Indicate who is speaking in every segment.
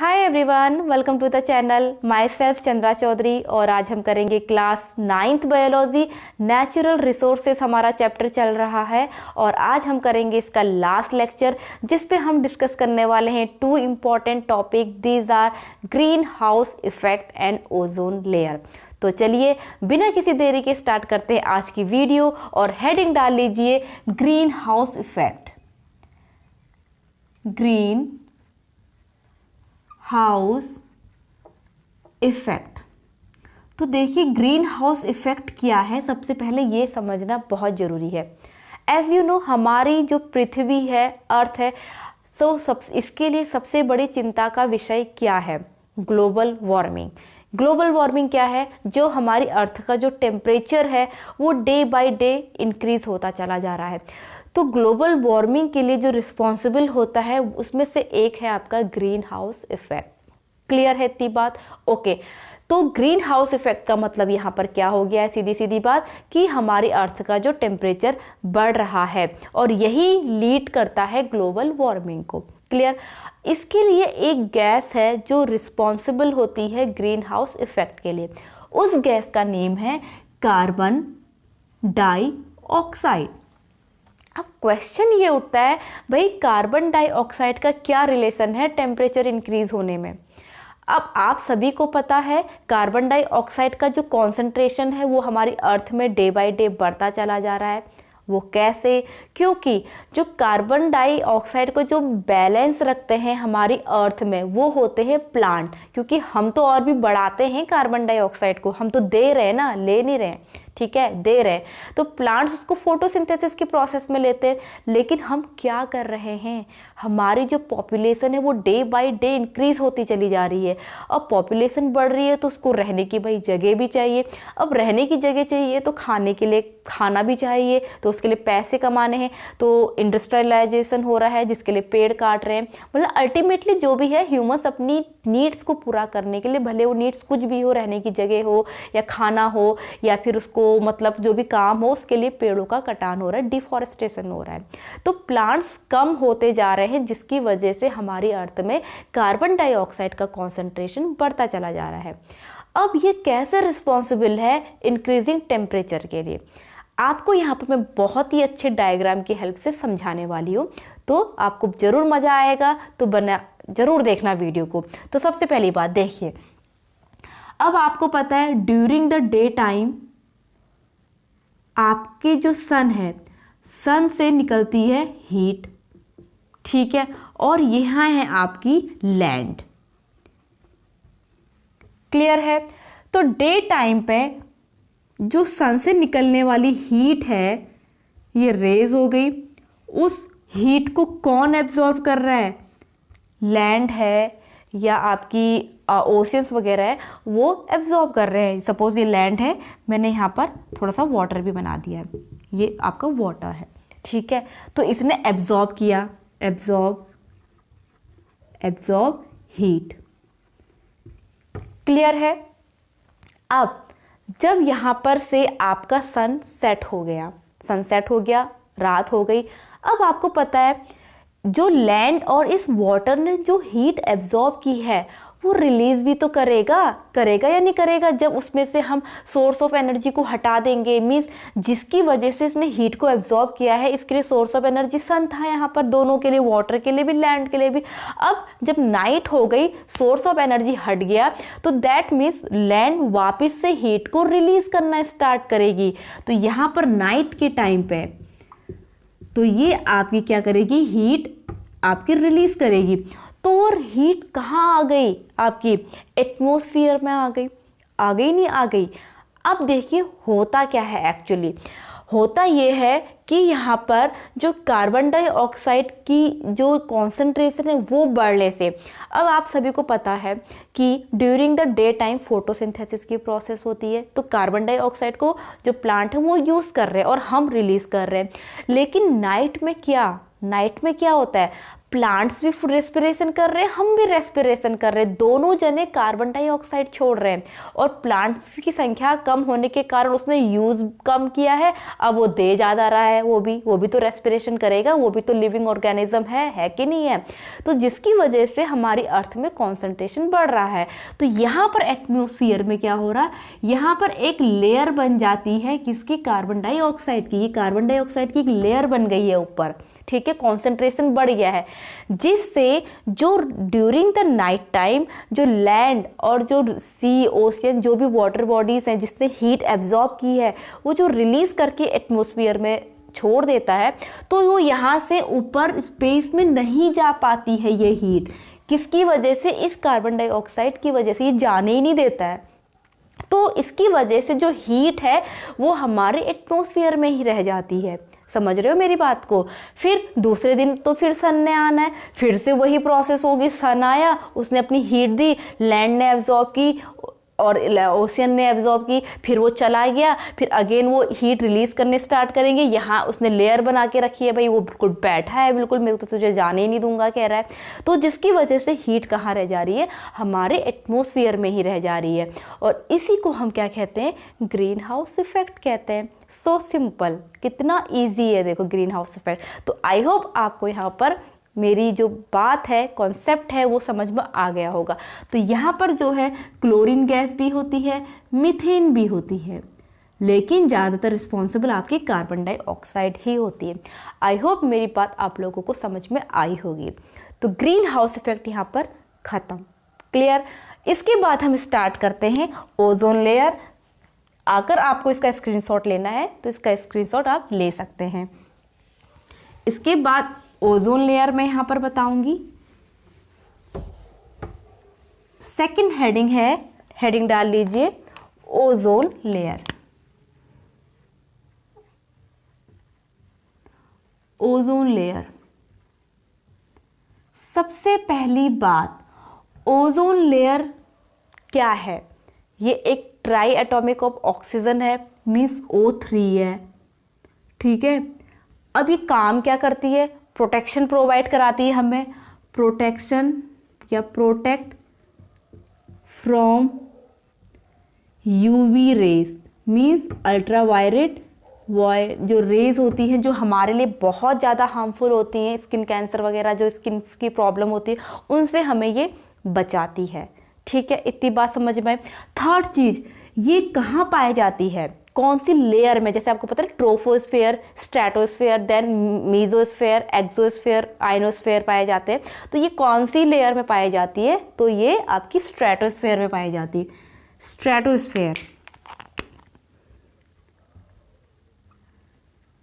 Speaker 1: Hi everyone, welcome to the channel. Myself Chandra Chaudhary और आज हम करेंगे class 9th biology natural resources. हमारा चैप्टर चल रहा है और आज हम करेंगे इसका लास्ट लेक्चर, जिस पे हम डिस्कस करने वाले हैं two important topic. These are green house effect and ozone layer. तो चलिए बिना किसी देरी के स्टार्ट करते हैं आज की वीडियो और हेडिंग डाल लीजिए green house effect. Green house effect. तो देखिए ग्रीन हाउस इफेक्ट क्या है, सबसे पहले ये समझना बहुत ज़रूरी है। एज यू नो, हमारी जो पृथ्वी है, अर्थ है, इसके लिए सबसे बड़ी चिंता का विषय क्या है? Global warming. ग्लोबल वार्मिंग क्या है? जो हमारी अर्थ का जो टेम्परेचर है वो डे बाय डे इंक्रीज होता चला जा रहा है। तो ग्लोबल वार्मिंग के लिए जो रिस्पॉन्सिबल होता है उसमें से एक है आपका ग्रीन हाउस इफेक्ट। क्लियर है इतनी बात? ओके। तो ग्रीन हाउस इफेक्ट का मतलब यहाँ पर क्या हो गया है? सीधी सीधी बात कि हमारी अर्थ का जो टेम्परेचर बढ़ रहा है और यही लीड करता है ग्लोबल वार्मिंग को। क्लियर? इसके लिए एक गैस है जो रिस्पॉन्सिबल होती है ग्रीन हाउस इफेक्ट के लिए। उस गैस का नेम है कार्बन डाइऑक्साइड। अब क्वेश्चन ये उठता है, भाई कार्बन डाइऑक्साइड का क्या रिलेशन है टेम्परेचर इंक्रीज होने में? अब आप सभी को पता है कार्बन डाइऑक्साइड का जो कॉन्सेंट्रेशन है वो हमारी अर्थ में डे बाय डे बढ़ता चला जा रहा है। वो कैसे? क्योंकि जो कार्बन डाइऑक्साइड को जो बैलेंस रखते हैं हमारी अर्थ में वो होते हैं प्लांट। क्योंकि हम तो और भी बढ़ाते हैं कार्बन डाइऑक्साइड को, हम तो दे रहे हैं ना, ले नहीं रहे, ठीक है, दे रहे हैं। तो प्लांट्स उसको फोटोसिंथेसिस की प्रोसेस में लेते हैं। लेकिन हम क्या कर रहे हैं? हमारी जो पॉपुलेशन है वो डे बाय डे इंक्रीज होती चली जा रही है। अब पॉपुलेशन बढ़ रही है तो उसको रहने की भाई जगह भी चाहिए। अब रहने की जगह चाहिए तो खाने के लिए खाना भी चाहिए, तो उसके लिए पैसे कमाने हैं। तो इंडस्ट्रियलाइजेशन हो रहा है जिसके लिए पेड़ काट रहे हैं। मतलब अल्टीमेटली जो भी है, ह्यूमंस अपनी नीड्स को पूरा करने के लिए, भले वो नीड्स कुछ भी हो, रहने की जगह हो या खाना हो या फिर उसको मतलब जो भी काम हो, उसके लिए पेड़ों का कटान हो रहा है, डिफॉरेस्टेशन हो रहा है। तो प्लांट्स कम होते जा रहे हैं जिसकी वजह से हमारी अर्थ में कार्बन डाइऑक्साइड का कॉन्सेंट्रेशन बढ़ता चला जा रहा है। अब ये कैसे रिस्पॉन्सिबल है इंक्रीजिंग टेम्परेचर के लिए? आपको यहाँ पर मैं बहुत ही अच्छे डायग्राम की हेल्प से समझाने वाली हूँ, तो आपको जरूर मजा आएगा। तो जरूर देखना वीडियो को। तो सबसे पहली बात देखिए, अब आपको पता है ड्यूरिंग द डे टाइम आपके जो सन है, सन से निकलती है हीट, ठीक है, और यहाँ है आपकी लैंड। क्लियर है? तो डे टाइम पे जो सन से निकलने वाली हीट है, ये रेज हो गई। उस हीट को कौन एब्जॉर्ब कर रहा है? लैंड है या आपकी ओशियंस वगैरह है, वो एब्जॉर्ब कर रहे हैं। सपोज ये लैंड है, मैंने यहाँ पर थोड़ा सा वाटर भी बना दिया है, ये आपका वाटर है, ठीक है। तो इसने एब्जॉर्ब किया, एब्जॉर्ब हीट। क्लियर है? अब जब यहाँ पर से आपका सन सेट हो गया, सनसेट हो गया, रात हो गई। अब आपको पता है जो लैंड और इस वाटर ने जो हीट एब्जॉर्ब की है वो रिलीज भी तो करेगा या नहीं करेगा? जब उसमें से हम सोर्स ऑफ एनर्जी को हटा देंगे, मीन्स जिसकी वजह से इसने हीट को एब्जॉर्ब किया है, इसके लिए सोर्स ऑफ एनर्जी सन था यहाँ पर, दोनों के लिए, वाटर के लिए भी लैंड के लिए भी। अब जब नाइट हो गई, सोर्स ऑफ एनर्जी हट गया, तो दैट मीन्स लैंड वापस से हीट को रिलीज करना स्टार्ट करेगी। तो यहाँ पर नाइट के टाइम पे तो ये आपकी क्या करेगी? हीट आपकी रिलीज करेगी। तो और हीट कहाँ आ गई? आपकी एटमॉस्फेयर में आ गई। नहीं आ गई? अब देखिए होता क्या है एक्चुअली। होता ये है कि यहाँ पर जो कार्बन डाइऑक्साइड की जो कॉन्सेंट्रेशन है वो बढ़ने से, अब आप सभी को पता है कि during the day time photosynthesis की प्रोसेस होती है, तो कार्बन डाइऑक्साइड को जो प्लांट है वो यूज़ कर रहे हैं और हम रिलीज़ कर रहे हैं। लेकिन नाइट में क्या होता है? प्लांट्स भी रेस्पिरेशन कर रहे हैं, हम भी रेस्पिरेशन कर रहे हैं, दोनों जने कार्बन डाइऑक्साइड छोड़ रहे हैं। और प्लांट्स की संख्या कम होने के कारण उसने यूज़ कम किया है, अब वो दे ज़्यादा रहा है, वो भी तो रेस्पिरेशन करेगा, वो भी तो लिविंग ऑर्गेनिज्म है कि नहीं है। तो जिसकी वजह से हमारी अर्थ में कॉन्सेंट्रेशन बढ़ रहा है। तो यहाँ पर एटमॉस्फेयर में क्या हो रहा है, यहाँ पर एक लेयर बन जाती है किसकी, कार्बन डाइऑक्साइड की। ये कार्बन डाइऑक्साइड की एक लेयर बन गई है ऊपर, ठीक है, कॉन्सेंट्रेशन बढ़ गया है, जिससे जो ड्यूरिंग द नाइट टाइम जो लैंड और जो सी ओशियन जो भी वाटर बॉडीज हैं जिसने हीट एब्जॉर्ब की है, वो जो रिलीज करके एटमॉस्फेयर में छोड़ देता है, तो वो यहाँ से ऊपर स्पेस में नहीं जा पाती है ये हीट। किसकी वजह से, इस कार्बन डाइऑक्साइड की वजह से, ये जाने ही नहीं देता है। तो इसकी वजह से जो हीट है वो हमारे एटमॉस्फेयर में ही रह जाती है। समझ रहे हो मेरी बात को। फिर दूसरे दिन तो फिर सन ने आना है, फिर से वही प्रोसेस होगी, सन आया, उसने अपनी हीट दी, लैंड ने एब्जॉर्ब की और ओशियन ने एब्जॉर्ब की, फिर वो चला गया, फिर अगेन वो हीट रिलीज करने स्टार्ट करेंगे। यहाँ उसने लेयर बना के रखी है, भाई वो बिल्कुल बैठा है, बिल्कुल मेरे को तो तुझे जाने ही नहीं दूंगा कह रहा है। तो जिसकी वजह से हीट कहाँ रह जा रही है, हमारे एटमॉस्फेयर में ही रह जा रही है। और इसी को हम क्या कहते हैं, ग्रीन हाउस इफेक्ट कहते हैं। सो सिंपल, कितना ईजी है देखो ग्रीन हाउस इफेक्ट। तो आई होप आपको यहाँ पर मेरी जो बात है, कॉन्सेप्ट है, वो समझ में आ गया होगा। तो यहाँ पर जो है क्लोरीन गैस भी होती है, मीथेन भी होती है, लेकिन ज़्यादातर रिस्पॉन्सिबल आपकी कार्बन डाइऑक्साइड ही होती है। आई होप मेरी बात आप लोगों को समझ में आई होगी। तो ग्रीन हाउस इफेक्ट यहाँ पर ख़त्म, क्लियर। इसके बाद हम स्टार्ट करते हैं ओजोन लेयर। अगर आपको इसका स्क्रीनशॉट लेना है तो इसका स्क्रीनशॉट आप ले सकते हैं। इसके बाद ओजोन लेयर मैं यहाँ पर बताऊंगी। सेकंड हेडिंग है, हेडिंग डाल लीजिए ओजोन लेयर। ओजोन लेयर, सबसे पहली बात, ओजोन लेयर क्या है? ये एक ट्राई एटॉमिक ऑफ ऑक्सीजन है, मीन्स O3 है, ठीक है। अब ये काम क्या करती है? प्रोटेक्शन प्रोवाइड कराती है हमें, प्रोटेक्शन या protect from UV rays, means ultraviolet जो रेज होती हैं जो हमारे लिए बहुत ज़्यादा हार्मफुल होती हैं, स्किन कैंसर वगैरह जो स्किन की प्रॉब्लम होती है उनसे हमें ये बचाती है, ठीक है। इतनी बात समझ में। थर्ड चीज़, ये कहाँ पाई जाती है, कौन सी लेयर में? जैसे आपको पता है troposphere, stratosphere, then mesosphere, exosphere, ionosphere पाए जाते हैं। तो ये कौन सी लेयर में पाई जाती है? तो ये आपकी स्ट्रेटोस्फेयर में पाई जाती है। स्ट्रेटोस्फेयर,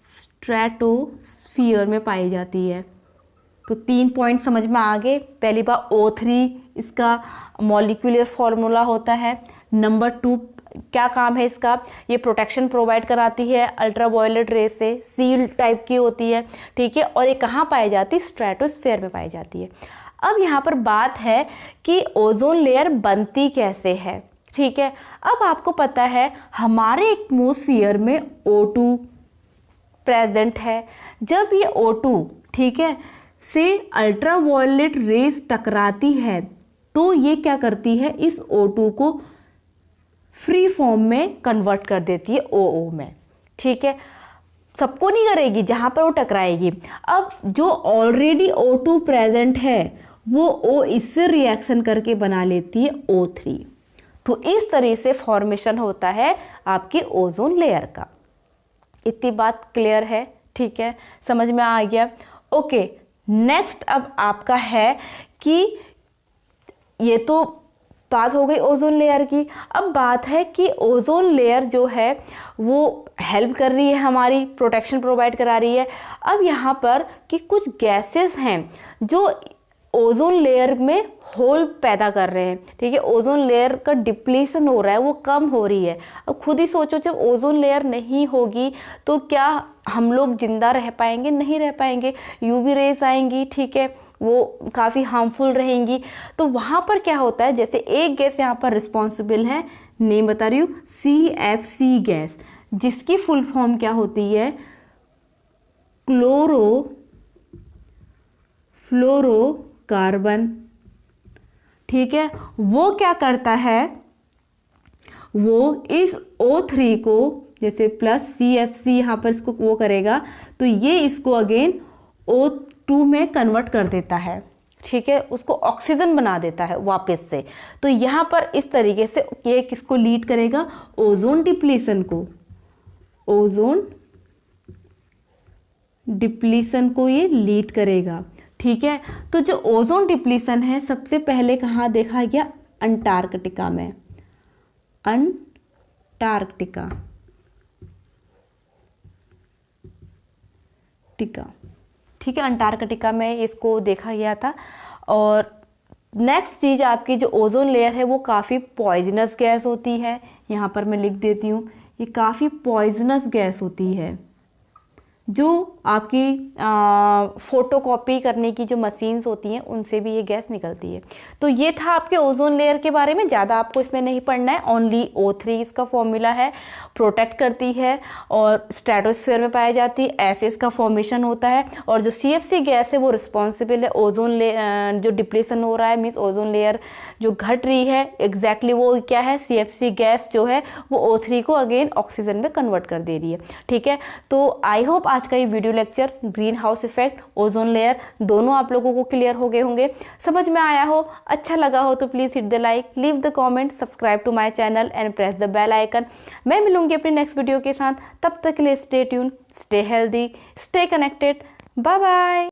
Speaker 1: स्ट्रेटोस्फीयर में पाई जाती है। तो 3 पॉइंट समझ में आ गए। पहली बात O3 इसका मॉलिक्यूलर फॉर्मूला होता है। नंबर 2 क्या काम है इसका? ये प्रोटेक्शन प्रोवाइड कराती है अल्ट्रावायलेट रेज से, सील टाइप की होती है, ठीक है। और ये कहाँ पाई जाती है? स्ट्रेटोस्फेयर में पाई जाती है। अब यहाँ पर बात है कि ओजोन लेयर बनती कैसे है, ठीक है। अब आपको पता है हमारे एटमॉस्फेयर में O2 प्रेजेंट है। जब ये O2, ठीक है, से अल्ट्रावायलेट रेज टकराती है तो ये क्या करती है, इस O2 को फ्री फॉर्म में कन्वर्ट कर देती है OO में, ठीक है। सबको नहीं करेगी, जहाँ पर वो टकराएगी। अब जो ऑलरेडी O2 प्रेजेंट है वो O इससे रिएक्शन करके बना लेती है O3। तो इस तरह से फॉर्मेशन होता है आपकी ओजोन लेयर का। इतनी बात क्लियर है, ठीक है, समझ में आ गया। ओके, नेक्स्ट अब आपका है कि ये तो बात हो गई ओजोन लेयर की। अब बात है कि ओजोन लेयर जो है वो हेल्प कर रही है, हमारी प्रोटेक्शन प्रोवाइड करा रही है। अब यहाँ पर कि कुछ गैसेस हैं जो ओजोन लेयर में होल पैदा कर रहे हैं, ठीक है। ओजोन लेयर का डिप्लीशन हो रहा है, वो कम हो रही है। अब खुद ही सोचो, जब ओजोन लेयर नहीं होगी तो क्या हम लोग जिंदा रह पाएंगे? नहीं रह पाएंगे। यूवी रेज आएंगी, ठीक है, वो काफ़ी हार्मफुल रहेंगी। तो वहाँ पर क्या होता है, जैसे एक गैस यहाँ पर रिस्पॉन्सिबल है, नेम बता रही हूँ, CFC गैस, जिसकी फुल फॉर्म क्या होती है? क्लोरो फ्लोरोकार्बन, ठीक है, वो क्या करता है, वो इस O3 को जैसे प्लस CFC यहाँ पर इसको वो करेगा तो ये इसको अगेन O2 में कन्वर्ट कर देता है, ठीक है, उसको ऑक्सीजन बना देता है वापस से। तो यहाँ पर इस तरीके से ये किसको लीड करेगा, ओजोन डिप्लीशन को, ओजोन डिप्लीशन को ये लीड करेगा, ठीक है। तो जो ओजोन डिप्लीशन है सबसे पहले कहाँ देखा गया, अंटार्कटिका में, अंटार्कटिका, ठीक है, अंटार्कटिका में इसको देखा गया था। और नेक्स्ट चीज़ आपकी जो ओजोन लेयर है वो काफ़ी पॉइजनस गैस होती है, यहाँ पर मैं लिख देती हूँ, ये काफ़ी पॉइजनस गैस होती है, जो आपकी फोटोकॉपी करने की जो मशीन्स होती हैं उनसे भी ये गैस निकलती है। तो ये था आपके ओजोन लेयर के बारे में, ज़्यादा आपको इसमें नहीं पढ़ना है, ओनली O3 इसका फॉर्मूला है, प्रोटेक्ट करती है और स्ट्रेटोस्फीयर में पाई जाती है, ऐसे इसका फॉर्मेशन होता है। और जो CFC गैस है वो रिस्पॉन्सिबल है ओजोन जो डिप्लेशन हो रहा है, मीन्स ओजोन लेयर जो घट रही है, एग्जैक्टली वो क्या है, CFC गैस जो है वो O3 को अगेन ऑक्सीजन में कन्वर्ट कर दे रही है, ठीक है। तो आई होप आज का ये video lecture green house effect, ozone layer दोनों आप लोगों को क्लियर हो गए होंगे, समझ में आया हो, अच्छा लगा हो तो please hit the like, leave the comment, subscribe to my channel and press the bell icon. मैं मिलूंगी अपनी नेक्स्ट वीडियो के साथ, तब तक के लिए stay tune, stay healthy, stay connected, bye bye.